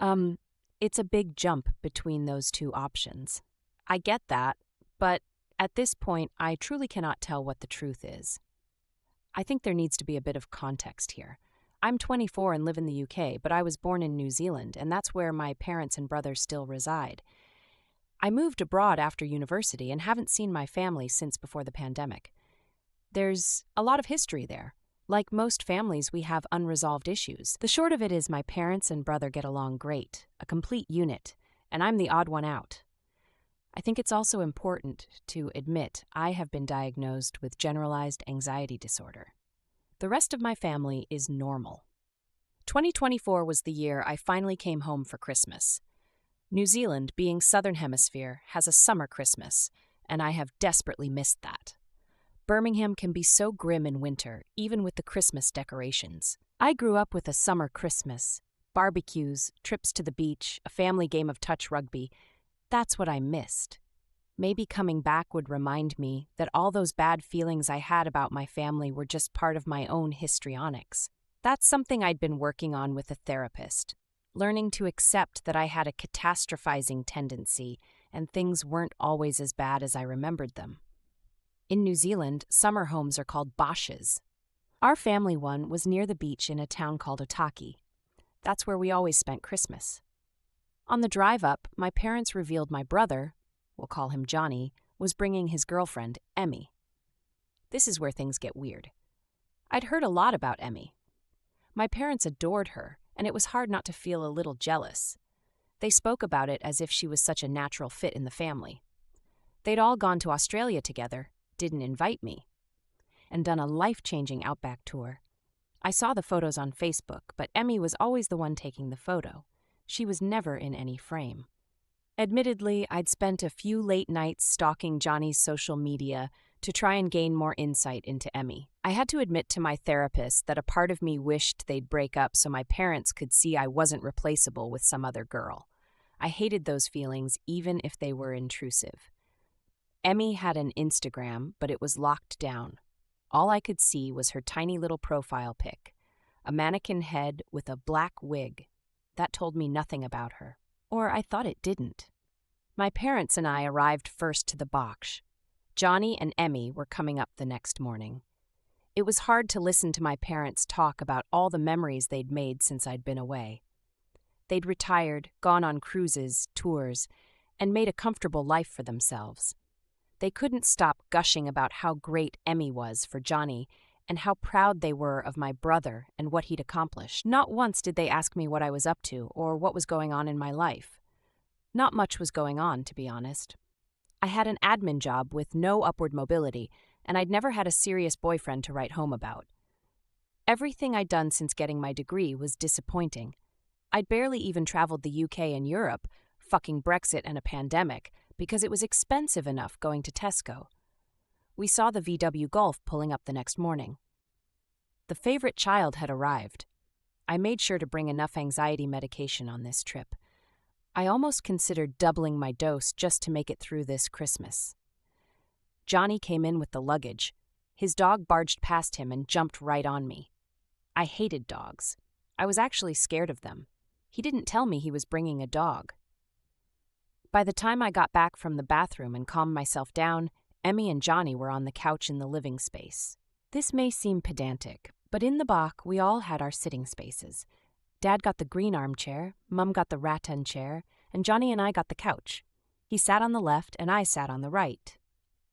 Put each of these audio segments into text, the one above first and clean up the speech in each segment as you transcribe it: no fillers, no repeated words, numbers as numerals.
Um, it's a big jump between those two options. I get that, but at this point, I truly cannot tell what the truth is. I think there needs to be a bit of context here. I'm 24 and live in the UK, but I was born in New Zealand, and that's where my parents and brothers still reside. I moved abroad after university and haven't seen my family since before the pandemic. There's a lot of history there. Like most families, we have unresolved issues. The short of it is my parents and brother get along great, a complete unit, and I'm the odd one out. I think it's also important to admit I have been diagnosed with generalized anxiety disorder. The rest of my family is normal. 2024 was the year I finally came home for Christmas. New Zealand, being Southern Hemisphere, has a summer Christmas, and I have desperately missed that. Birmingham can be so grim in winter, even with the Christmas decorations. I grew up with a summer Christmas. Barbecues, trips to the beach, a family game of touch rugby. That's what I missed. Maybe coming back would remind me that all those bad feelings I had about my family were just part of my own histrionics. That's something I'd been working on with a therapist, learning to accept that I had a catastrophizing tendency and things weren't always as bad as I remembered them. In New Zealand, summer homes are called bosches. Our family one was near the beach in a town called Otaki. That's where we always spent Christmas. On the drive up, my parents revealed my brother, we'll call him Johnny, was bringing his girlfriend, Emmy. This is where things get weird. I'd heard a lot about Emmy. My parents adored her, and it was hard not to feel a little jealous. They spoke about it as if she was such a natural fit in the family. They'd all gone to Australia together, didn't invite me, and done a life-changing outback tour. I saw the photos on Facebook, but Emmy was always the one taking the photo. She was never in any frame. Admittedly, I'd spent a few late nights stalking Johnny's social media to try and gain more insight into Emmy. I had to admit to my therapist that a part of me wished they'd break up so my parents could see I wasn't replaceable with some other girl. I hated those feelings even if they were intrusive. Emmy had an Instagram, but it was locked down. All I could see was her tiny little profile pic, a mannequin head with a black wig. That told me nothing about her. Or I thought it didn't. My parents and I arrived first to the box. Johnny and Emmy were coming up the next morning. It was hard to listen to my parents talk about all the memories they'd made since I'd been away. They'd retired, gone on cruises, tours, and made a comfortable life for themselves. They couldn't stop gushing about how great Emmy was for Johnny and how proud they were of my brother and what he'd accomplished. Not once did they ask me what I was up to or what was going on in my life. Not much was going on, to be honest. I had an admin job with no upward mobility, and I'd never had a serious boyfriend to write home about. Everything I'd done since getting my degree was disappointing. I'd barely even traveled the UK and Europe, fucking Brexit and a pandemic, because it was expensive enough going to Tesco. We saw the VW Golf pulling up the next morning. The favorite child had arrived. I made sure to bring enough anxiety medication on this trip. I almost considered doubling my dose just to make it through this Christmas. Johnny came in with the luggage. His dog barged past him and jumped right on me. I hated dogs. I was actually scared of them. He didn't tell me he was bringing a dog. By the time I got back from the bathroom and calmed myself down, Emmy and Johnny were on the couch in the living space. This may seem pedantic, but in the Bach, we all had our sitting spaces. Dad got the green armchair, Mum got the rattan chair, and Johnny and I got the couch. He sat on the left and I sat on the right.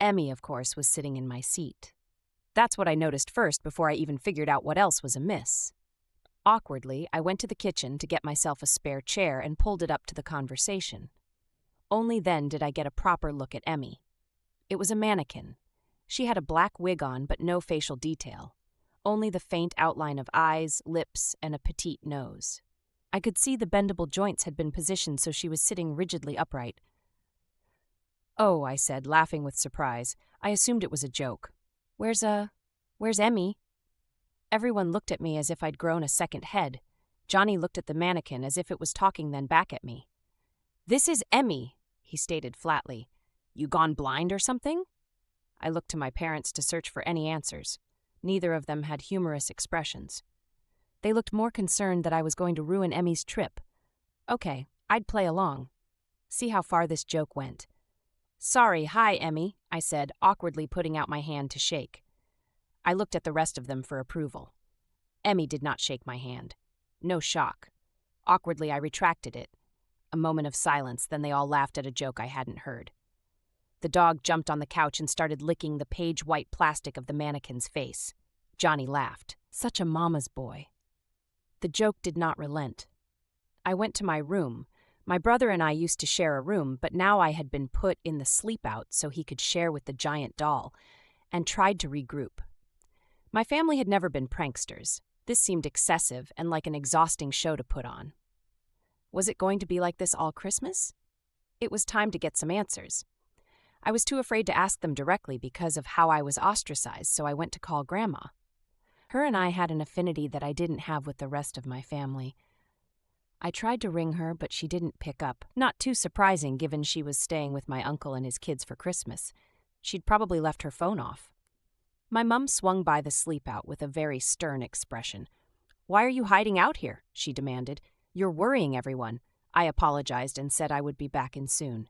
Emmy, of course, was sitting in my seat. That's what I noticed first before I even figured out what else was amiss. Awkwardly, I went to the kitchen to get myself a spare chair and pulled it up to the conversation. Only then did I get a proper look at Emmy. It was a mannequin. She had a black wig on but no facial detail. Only the faint outline of eyes, lips, and a petite nose. I could see the bendable joints had been positioned so she was sitting rigidly upright. "Oh," I said, laughing with surprise. I assumed it was a joke. Where's Emmy?" Everyone looked at me as if I'd grown a second head. Johnny looked at the mannequin as if it was talking then back at me. "This is Emmy," he stated flatly. "You gone blind or something?" I looked to my parents to search for any answers. Neither of them had humorous expressions. They looked more concerned that I was going to ruin Emmy's trip. Okay, I'd play along. See how far this joke went. Sorry, hi, Emmy, I said, awkwardly putting out my hand to shake. I looked at the rest of them for approval. Emmy did not shake my hand. No shock. Awkwardly, I retracted it. A moment of silence, then they all laughed at a joke I hadn't heard. The dog jumped on the couch and started licking the page-white plastic of the mannequin's face. Johnny laughed. Such a mama's boy. The joke did not relent. I went to my room. My brother and I used to share a room, but now I had been put in the sleep-out so he could share with the giant doll, and tried to regroup. My family had never been pranksters. This seemed excessive and like an exhausting show to put on. Was it going to be like this all Christmas? It was time to get some answers. I was too afraid to ask them directly because of how I was ostracized, so I went to call Grandma. Her and I had an affinity that I didn't have with the rest of my family. I tried to ring her, but she didn't pick up. Not too surprising, given she was staying with my uncle and his kids for Christmas. She'd probably left her phone off. My mum swung by the sleep-out with a very stern expression. "Why are you hiding out here?" she demanded. "You're worrying everyone." I apologized and said I would be back in soon.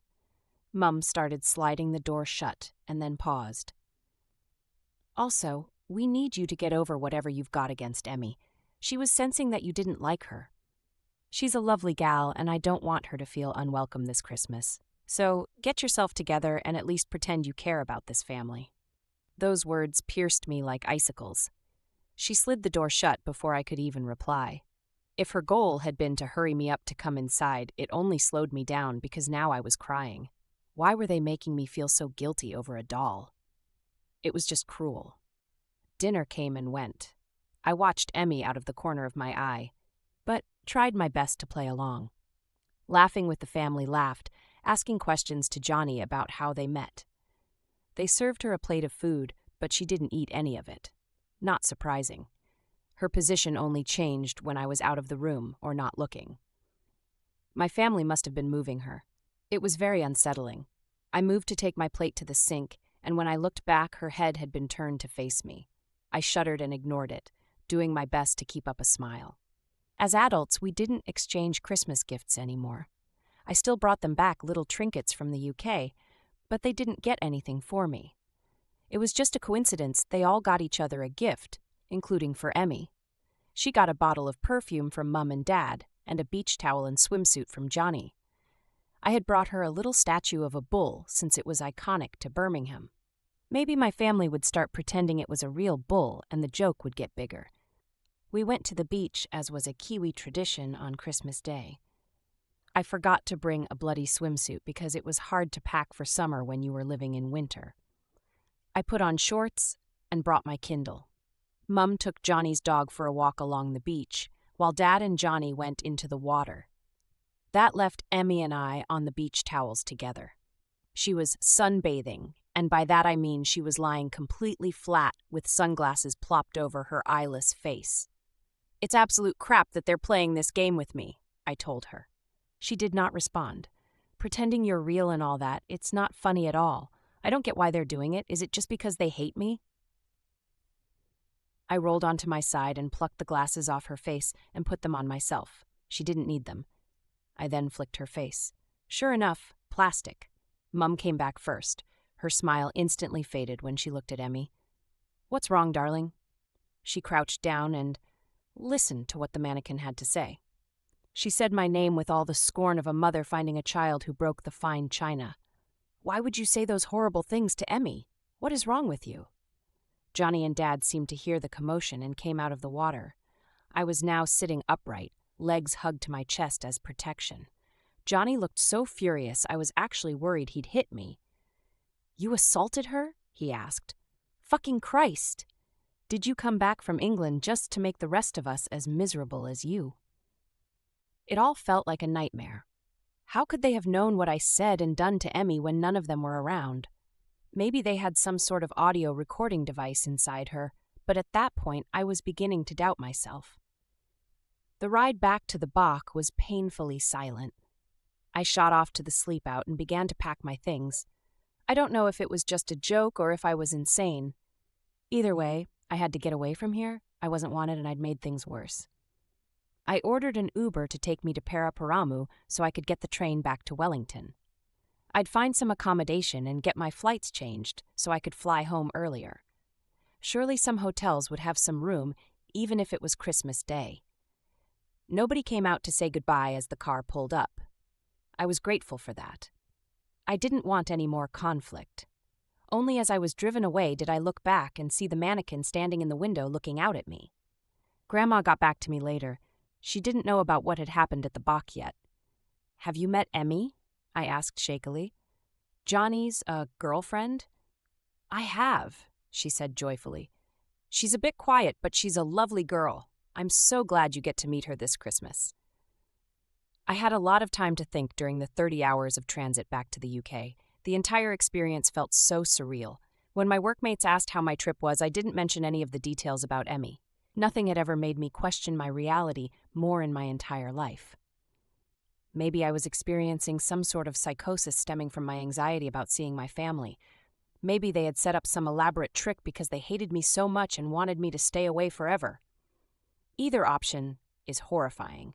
Mum started sliding the door shut and then paused. "Also, we need you to get over whatever you've got against Emmy. She was sensing that you didn't like her. She's a lovely gal, and I don't want her to feel unwelcome this Christmas. So get yourself together and at least pretend you care about this family." Those words pierced me like icicles. She slid the door shut before I could even reply. If her goal had been to hurry me up to come inside, it only slowed me down because now I was crying. Why were they making me feel so guilty over a doll? It was just cruel. Dinner came and went. I watched Emmy out of the corner of my eye, but tried my best to play along. Laughing with the family laughed, asking questions to Johnny about how they met. They served her a plate of food, but she didn't eat any of it. Not surprising. Her position only changed when I was out of the room or not looking. My family must have been moving her. It was very unsettling. I moved to take my plate to the sink, and when I looked back, her head had been turned to face me. I shuddered and ignored it, doing my best to keep up a smile. As adults, we didn't exchange Christmas gifts anymore. I still brought them back little trinkets from the UK, but they didn't get anything for me. It was just a coincidence they all got each other a gift, including for Emmy. She got a bottle of perfume from Mum and Dad, and a beach towel and swimsuit from Johnny. I had brought her a little statue of a bull since it was iconic to Birmingham. Maybe my family would start pretending it was a real bull and the joke would get bigger. We went to the beach as was a Kiwi tradition on Christmas Day. I forgot to bring a bloody swimsuit because it was hard to pack for summer when you were living in winter. I put on shorts and brought my Kindle. Mum took Johnny's dog for a walk along the beach, while Dad and Johnny went into the water. That left Emmy and I on the beach towels together. She was sunbathing, and by that I mean she was lying completely flat with sunglasses plopped over her eyeless face. "It's absolute crap that they're playing this game with me," I told her. She did not respond. "Pretending you're real and all that, it's not funny at all. I don't get why they're doing it. Is it just because they hate me?" I rolled onto my side and plucked the glasses off her face and put them on myself. She didn't need them. I then flicked her face. Sure enough, plastic. Mum came back first. Her smile instantly faded when she looked at Emmy. "What's wrong, darling?" She crouched down and listened to what the mannequin had to say. She said my name with all the scorn of a mother finding a child who broke the fine china. "Why would you say those horrible things to Emmy? What is wrong with you?" Johnny and Dad seemed to hear the commotion and came out of the water. I was now sitting upright, legs hugged to my chest as protection. Johnny looked so furious I was actually worried he'd hit me. "You assaulted her?" he asked. "Fucking Christ! Did you come back from England just to make the rest of us as miserable as you?" It all felt like a nightmare. How could they have known what I said and done to Emmy when none of them were around? Maybe they had some sort of audio recording device inside her, but at that point I was beginning to doubt myself. The ride back to the Bach was painfully silent. I shot off to the sleep-out and began to pack my things. I don't know if it was just a joke or if I was insane. Either way, I had to get away from here. I wasn't wanted and I'd made things worse. I ordered an Uber to take me to Paraparaumu so I could get the train back to Wellington. I'd find some accommodation and get my flights changed so I could fly home earlier. Surely some hotels would have some room, even if it was Christmas Day. Nobody came out to say goodbye as the car pulled up. I was grateful for that. I didn't want any more conflict. Only as I was driven away did I look back and see the mannequin standing in the window looking out at me. Grandma got back to me later. She didn't know about what had happened at the Bach yet. "Have you met Emmy?" I asked shakily. "Johnny's, girlfriend?" "I have," she said joyfully. "She's a bit quiet, but she's a lovely girl. I'm so glad you get to meet her this Christmas." I had a lot of time to think during the 30 hours of transit back to the UK. The entire experience felt so surreal. When my workmates asked how my trip was, I didn't mention any of the details about Emmy. Nothing had ever made me question my reality more in my entire life. Maybe I was experiencing some sort of psychosis stemming from my anxiety about seeing my family. Maybe they had set up some elaborate trick because they hated me so much and wanted me to stay away forever. Either option is horrifying.